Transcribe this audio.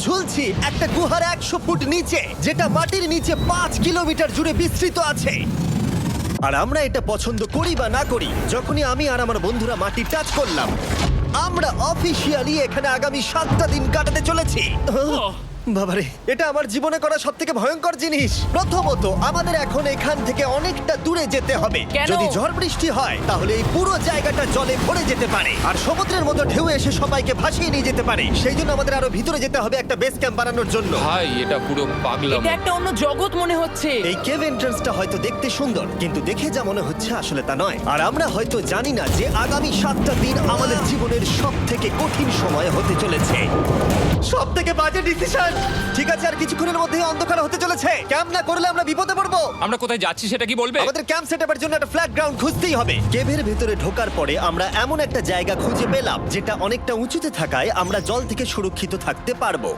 ঝুলছি একটা গুহার 100 ফুট নিচে, যেটা মাটির নিচে 5 কিলোমিটার জুড়ে বিস্তৃত আছে। আর আমরা এটা পছন্দ করি বা না করি, যখনই আমি আর আমার বন্ধুরা মাটি টাচ করলাম, আমরা অফিসিয়ালি এখানে আগামী 7টা দিন কাটাতে চলেছি। বাবারে, এটা আমার জীবনে করা সবথেকে ভয়ঙ্কর জিনিস। প্রথমত, আমাদের এখন এখান থেকে অনেকটা দূরে যেতে হবে। কেন? যদি ঝড় বৃষ্টি হয় তাহলে এই পুরো জায়গাটা জলে ভরে যেতে পারে, আর সমুদ্রের মতো ঢেউ এসে সবাইকে ভাসিয়ে নিয়ে যেতে পারে। সেই জন্য আমাদের আরো ভিতরে যেতে হবে একটা বেস ক্যাম্প বানানোর জন্য। ভাই এটা পুরো পাগলাম। এটা একটা অন্য জগৎ মনে হচ্ছে। এই কেভ এন্ট্রান্সটা হয়তো দেখতে সুন্দর, কিন্তু দেখে যা মনে হচ্ছে আসলে তা নয়। আর আমরা হয়তো জানি না যে আগামী 7টা দিন আমাদের জীবনের সব থেকে কঠিন সময় হতে চলেছে। সব থেকে বাজে ডিসিশন। ঠিক আছে, আর কিছুক্ষণের মধ্যেই অন্ধকার হতে চলেছে। ক্যাম্প না করলে আমরা বিপদে পড়বো। আমরা কোথায় যাচ্ছি সেটা কি বলবে? আমাদের ক্যাম্প সেটআপের জন্য একটা ফ্ল্যাট গ্রাউন্ড খুঁজতেই হবে। কেভের ভেতরে ঢোকার পরে আমরা এমন একটা জায়গা খুঁজে পেলাম যেটা অনেকটা উঁচুতে থাকায় আমরা জল থেকে সুরক্ষিত থাকতে পারবো।